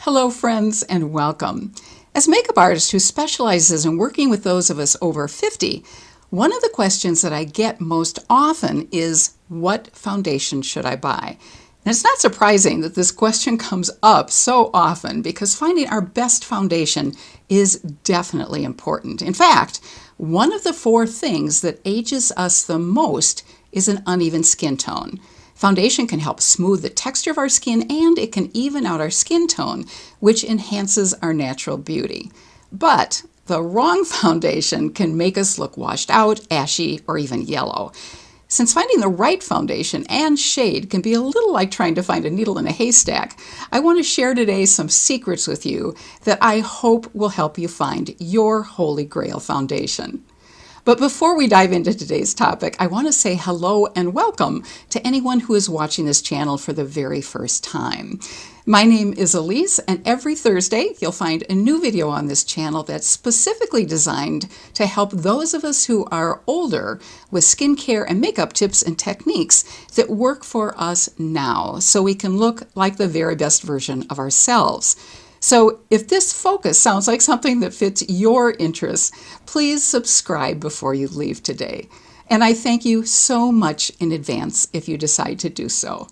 Hello friends and welcome. As a makeup artist who specializes in working with those of us over 50, one of the questions that I get most often is, what foundation should I buy? And it's not surprising that this question comes up so often because finding our best foundation is definitely important. In fact, one of the 4 things that ages us the most is an uneven skin tone. Foundation can help smooth the texture of our skin, and it can even out our skin tone, which enhances our natural beauty. But the wrong foundation can make us look washed out, ashy, or even yellow. Since finding the right foundation and shade can be a little like trying to find a needle in a haystack, I want to share today some secrets with you that I hope will help you find your holy grail foundation. But before we dive into today's topic, I want to say hello and welcome to anyone who is watching this channel for the very first time. My name is Elise, and every Thursday you'll find a new video on this channel that's specifically designed to help those of us who are older with skincare and makeup tips and techniques that work for us now, so we can look like the very best version of ourselves. So if this focus sounds like something that fits your interests, please subscribe before you leave today. And I thank you so much in advance if you decide to do so.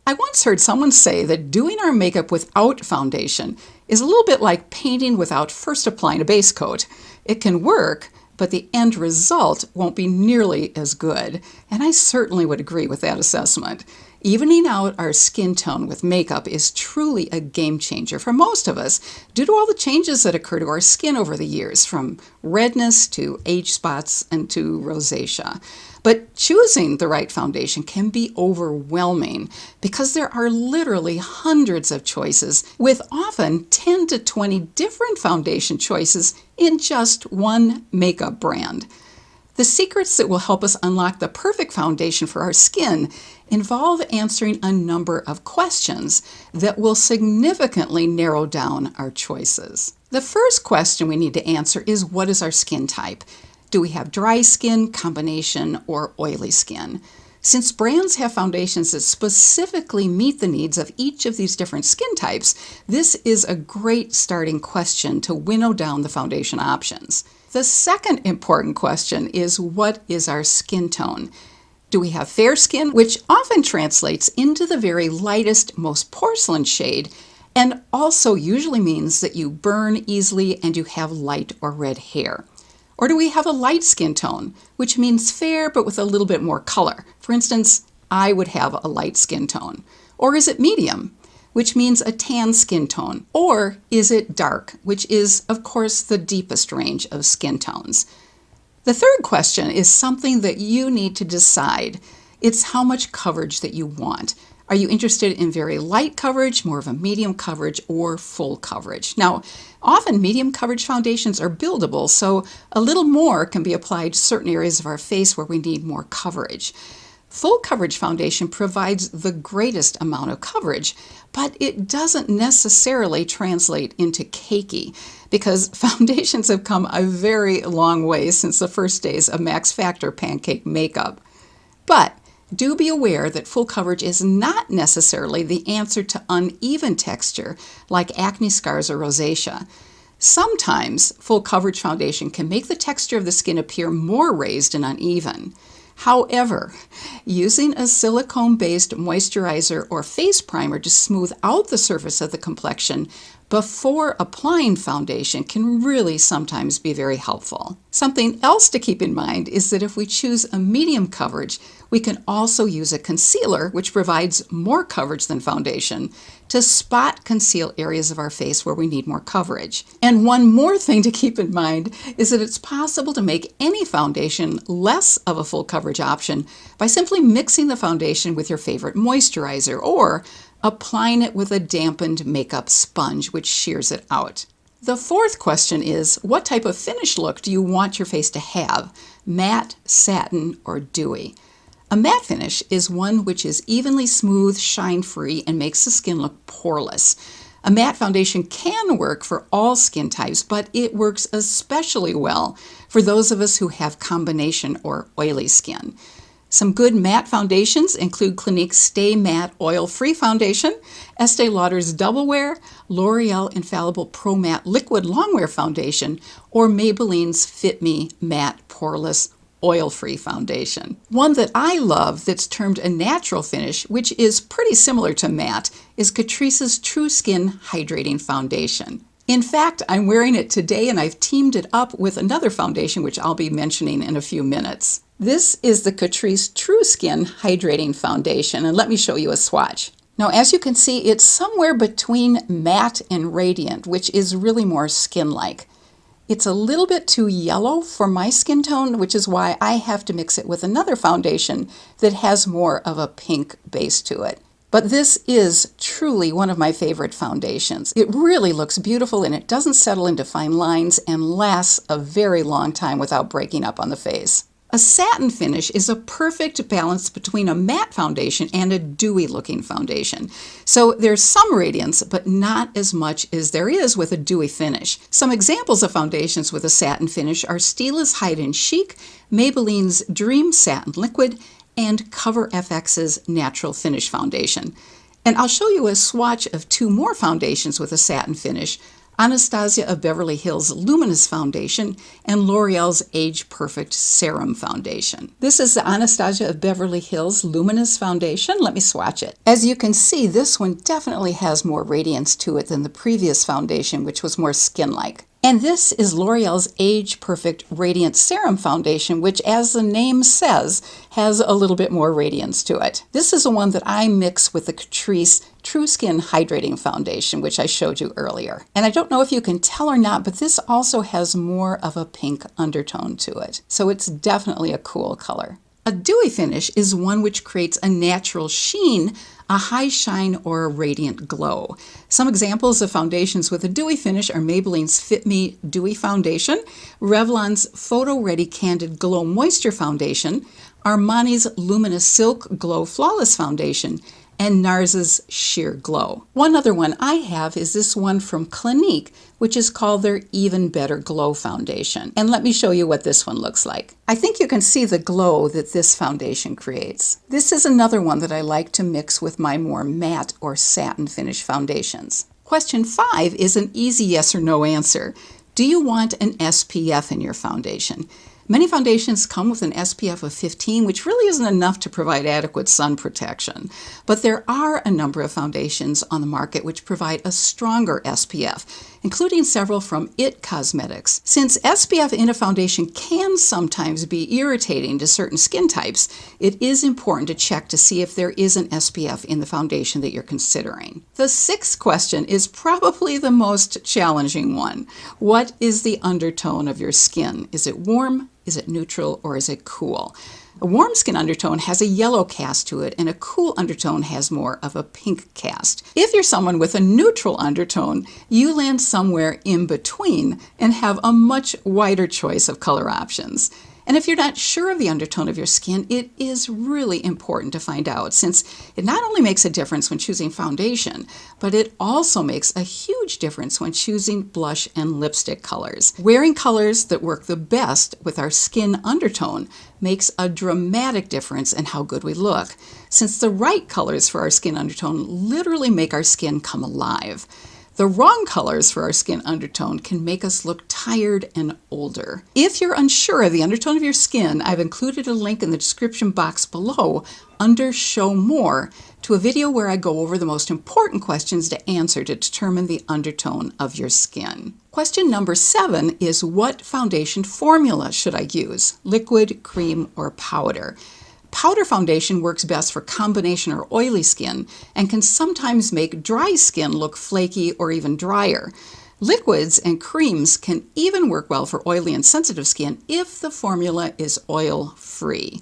I once heard someone say that doing our makeup without foundation is a little bit like painting without first applying a base coat. It can work, but the end result won't be nearly as good. And I certainly would agree with that assessment. Evening out our skin tone with makeup is truly a game changer for most of us due to all the changes that occur to our skin over the years, from redness to age spots and to rosacea. But choosing the right foundation can be overwhelming because there are literally hundreds of choices, with often 10 to 20 different foundation choices in just one makeup brand. The secrets that will help us unlock the perfect foundation for our skin involve answering a number of questions that will significantly narrow down our choices. The first question we need to answer is, what is our skin type? Do we have dry skin, combination, or oily skin? Since brands have foundations that specifically meet the needs of each of these different skin types, this is a great starting question to winnow down the foundation options. The second important question is, what is our skin tone? Do we have fair skin, which often translates into the very lightest, most porcelain shade, and also usually means that you burn easily and you have light or red hair? Or do we have a light skin tone, which means fair but with a little bit more color? For instance, I would have a light skin tone. Or is it medium, which means a tan skin tone? Or is it dark, which is, of course, the deepest range of skin tones? The third question is something that you need to decide. It's how much coverage that you want. Are you interested in very light coverage, more of a medium coverage, or full coverage? Now, often medium coverage foundations are buildable, so a little more can be applied to certain areas of our face where we need more coverage. Full coverage foundation provides the greatest amount of coverage, but it doesn't necessarily translate into cakey, because foundations have come a very long way since the first days of Max Factor pancake makeup. But do be aware that full coverage is not necessarily the answer to uneven texture like acne scars or rosacea. Sometimes full coverage foundation can make the texture of the skin appear more raised and uneven. However, using a silicone-based moisturizer or face primer to smooth out the surface of the complexion before applying foundation can really sometimes be very helpful. Something else to keep in mind is that if we choose a medium coverage, we can also use a concealer, which provides more coverage than foundation, to spot conceal areas of our face where we need more coverage. And one more thing to keep in mind is that it's possible to make any foundation less of a full coverage option by simply mixing the foundation with your favorite moisturizer or applying it with a dampened makeup sponge, which shears it out. The fourth question is, what type of finish look do you want your face to have? Matte, satin, or dewy? A matte finish is one which is evenly smooth, shine-free, and makes the skin look poreless. A matte foundation can work for all skin types, but it works especially well for those of us who have combination or oily skin. Some good matte foundations include Clinique's Stay Matte Oil-Free Foundation, Estee Lauder's Double Wear, L'Oreal Infallible Pro Matte Liquid Longwear Foundation, or Maybelline's Fit Me Matte Poreless Oil-Free Foundation. One that I love that's termed a natural finish, which is pretty similar to matte, is Catrice's True Skin Hydrating Foundation. In fact, I'm wearing it today and I've teamed it up with another foundation which I'll be mentioning in a few minutes. This is the Catrice True Skin Hydrating Foundation, and let me show you a swatch. Now, as you can see, it's somewhere between matte and radiant, which is really more skin-like. It's a little bit too yellow for my skin tone, which is why I have to mix it with another foundation that has more of a pink base to it. But this is truly one of my favorite foundations. It really looks beautiful and it doesn't settle into fine lines and lasts a very long time without breaking up on the face. A satin finish is a perfect balance between a matte foundation and a dewy looking foundation. So there's some radiance, but not as much as there is with a dewy finish. Some examples of foundations with a satin finish are Stila's Hide and Chic, Maybelline's Dream Satin Liquid, and Cover FX's Natural Finish Foundation. And I'll show you a swatch of two more foundations with a satin finish, Anastasia of Beverly Hills Luminous Foundation and L'Oreal's Age Perfect Serum Foundation. This is the Anastasia of Beverly Hills Luminous Foundation. Let me swatch it. As you can see, this one definitely has more radiance to it than the previous foundation, which was more skin-like. And this is L'Oreal's Age Perfect Radiant Serum Foundation, which, as the name says, has a little bit more radiance to it. This is the one that I mix with the Catrice True Skin Hydrating Foundation, which I showed you earlier. And I don't know if you can tell or not, but this also has more of a pink undertone to it. So it's definitely a cool color. A dewy finish is one which creates a natural sheen, a high shine, or a radiant glow. Some examples of foundations with a dewy finish are Maybelline's Fit Me Dewy Foundation, Revlon's Photo Ready Candid Glow Moisture Foundation, Armani's Luminous Silk Glow Flawless Foundation, and NARS's Sheer Glow. One other one I have is this one from Clinique, which is called their Even Better Glow Foundation. And let me show you what this one looks like. I think you can see the glow that this foundation creates. This is another one that I like to mix with my more matte or satin finish foundations. Question 5 is an easy yes or no answer. Do you want an SPF in your foundation? Many foundations come with an SPF of 15, which really isn't enough to provide adequate sun protection. But there are a number of foundations on the market which provide a stronger SPF, including several from IT Cosmetics. Since SPF in a foundation can sometimes be irritating to certain skin types, it is important to check to see if there is an SPF in the foundation that you're considering. The 6th question is probably the most challenging one. What is the undertone of your skin? Is it warm? Is it neutral, or is it cool? A warm skin undertone has a yellow cast to it, and a cool undertone has more of a pink cast. If you're someone with a neutral undertone, you land somewhere in between and have a much wider choice of color options. And if you're not sure of the undertone of your skin, it is really important to find out, since it not only makes a difference when choosing foundation, but it also makes a huge difference when choosing blush and lipstick colors. Wearing colors that work the best with our skin undertone makes a dramatic difference in how good we look, since the right colors for our skin undertone literally make our skin come alive. The wrong colors for our skin undertone can make us look tired and older. If you're unsure of the undertone of your skin, I've included a link in the description box below under Show More to a video where I go over the most important questions to answer to determine the undertone of your skin. Question number 7 is, what foundation formula should I use? Liquid, cream, or powder? Powder foundation works best for combination or oily skin and can sometimes make dry skin look flaky or even drier. Liquids and creams can even work well for oily and sensitive skin if the formula is oil-free.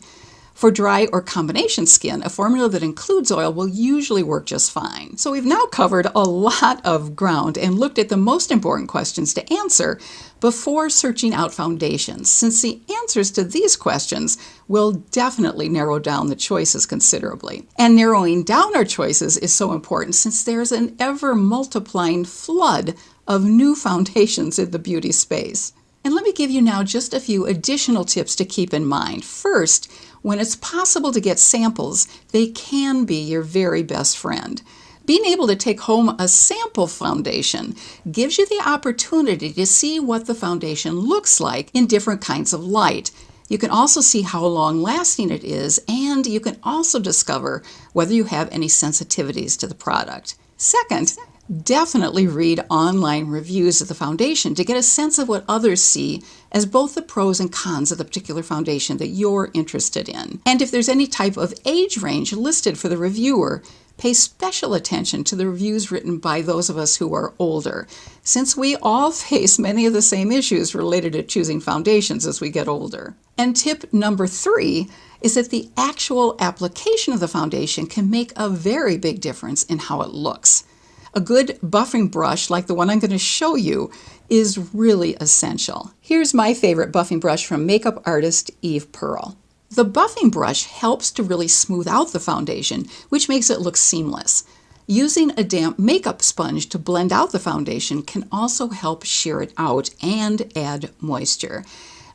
For dry or combination skin, a formula that includes oil will usually work just fine. So we've now covered a lot of ground and looked at the most important questions to answer before searching out foundations, since the answers to these questions will definitely narrow down the choices considerably. And narrowing down our choices is so important since there's an ever-multiplying flood of new foundations in the beauty space. And let me give you now just a few additional tips to keep in mind. First, when it's possible to get samples, they can be your very best friend. Being able to take home a sample foundation gives you the opportunity to see what the foundation looks like in different kinds of light. You can also see how long-lasting it is, and you can also discover whether you have any sensitivities to the product. Second, definitely read online reviews of the foundation to get a sense of what others see as both the pros and cons of the particular foundation that you're interested in. And if there's any type of age range listed for the reviewer, pay special attention to the reviews written by those of us who are older, since we all face many of the same issues related to choosing foundations as we get older. And tip number 3 is that the actual application of the foundation can make a very big difference in how it looks. A good buffing brush like the one I'm going to show you is really essential. Here's my favorite buffing brush from makeup artist Eve Pearl. The buffing brush helps to really smooth out the foundation, which makes it look seamless. Using a damp makeup sponge to blend out the foundation can also help sheer it out and add moisture.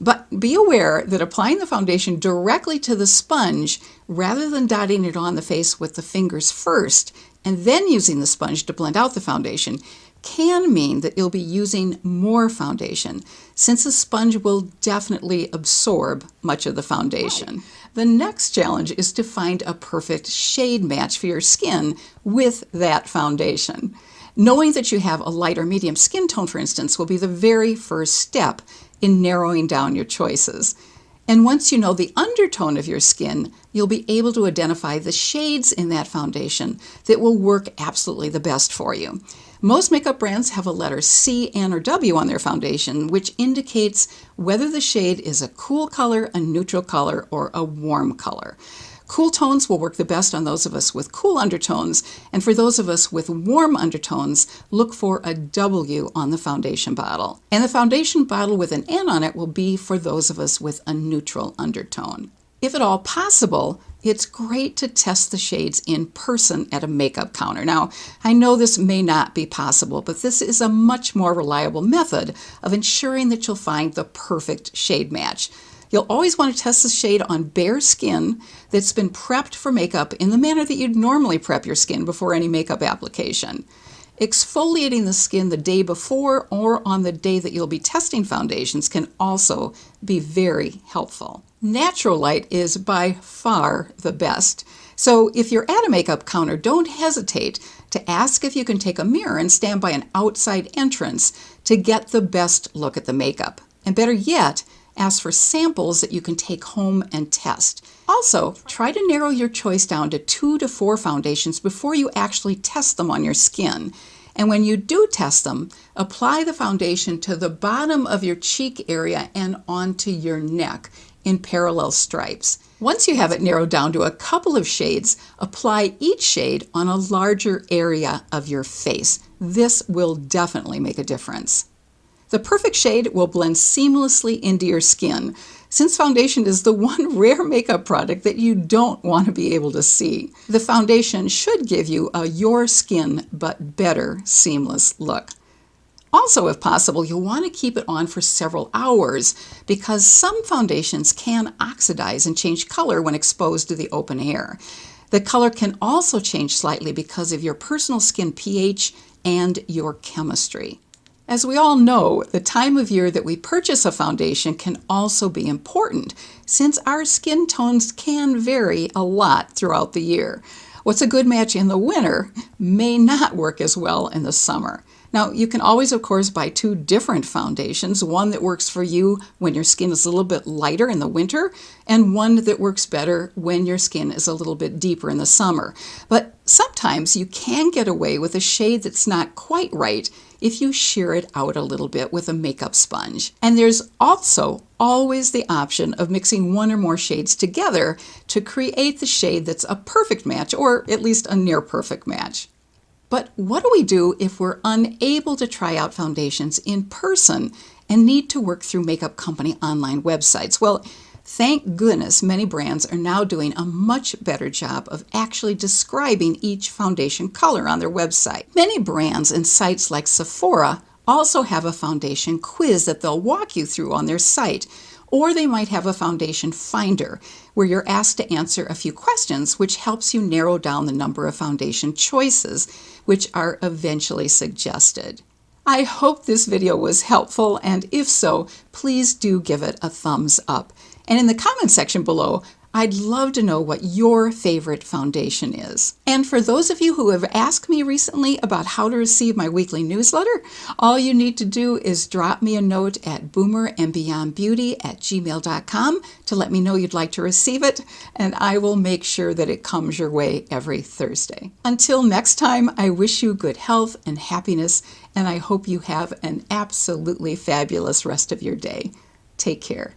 But be aware that applying the foundation directly to the sponge, rather than dotting it on the face with the fingers first, and then using the sponge to blend out the foundation, can mean that you'll be using more foundation, since the sponge will definitely absorb much of the foundation. The next challenge is to find a perfect shade match for your skin with that foundation. Knowing that you have a light or medium skin tone, for instance, will be the very first step in narrowing down your choices. And once you know the undertone of your skin, you'll be able to identify the shades in that foundation that will work absolutely the best for you. Most makeup brands have a letter C, N, or W on their foundation, which indicates whether the shade is a cool color, a neutral color, or a warm color. Cool tones will work the best on those of us with cool undertones, and for those of us with warm undertones, look for a W on the foundation bottle. And the foundation bottle with an N on it will be for those of us with a neutral undertone. If at all possible, it's great to test the shades in person at a makeup counter. Now, I know this may not be possible, but this is a much more reliable method of ensuring that you'll find the perfect shade match. You'll always want to test the shade on bare skin that's been prepped for makeup in the manner that you'd normally prep your skin before any makeup application. Exfoliating the skin the day before or on the day that you'll be testing foundations can also be very helpful. Natural light is by far the best. So if you're at a makeup counter, don't hesitate to ask if you can take a mirror and stand by an outside entrance to get the best look at the makeup. And better yet, ask for samples that you can take home and test. Also, try to narrow your choice down to 2 to 4 foundations before you actually test them on your skin. And when you do test them, apply the foundation to the bottom of your cheek area and onto your neck in parallel stripes. Once you have it narrowed down to a couple of shades, apply each shade on a larger area of your face. This will definitely make a difference. The perfect shade will blend seamlessly into your skin, since foundation is the one rare makeup product that you don't want to be able to see. The foundation should give you a your skin but better seamless look. Also, if possible, you'll want to keep it on for several hours because some foundations can oxidize and change color when exposed to the open air. The color can also change slightly because of your personal skin pH and your chemistry. As we all know, the time of year that we purchase a foundation can also be important, since our skin tones can vary a lot throughout the year. What's a good match in the winter may not work as well in the summer. Now, you can always, of course, buy 2 different foundations, one that works for you when your skin is a little bit lighter in the winter, and one that works better when your skin is a little bit deeper in the summer. But sometimes you can get away with a shade that's not quite right if you sheer it out a little bit with a makeup sponge. And there's also always the option of mixing 1 or more shades together to create the shade that's a perfect match, or at least a near perfect match. But what do we do if we're unable to try out foundations in person and need to work through makeup company online websites? Well, thank goodness many brands are now doing a much better job of actually describing each foundation color on their website. Many brands and sites like Sephora also have a foundation quiz that they'll walk you through on their site. Or they might have a foundation finder where you're asked to answer a few questions, which helps you narrow down the number of foundation choices, which are eventually suggested. I hope this video was helpful, and if so, please do give it a thumbs up. And in the comment section below, I'd love to know what your favorite foundation is. And for those of you who have asked me recently about how to receive my weekly newsletter, all you need to do is drop me a note at boomerandbeyondbeauty@gmail.com to let me know you'd like to receive it, and I will make sure that it comes your way every Thursday. Until next time, I wish you good health and happiness, and I hope you have an absolutely fabulous rest of your day. Take care.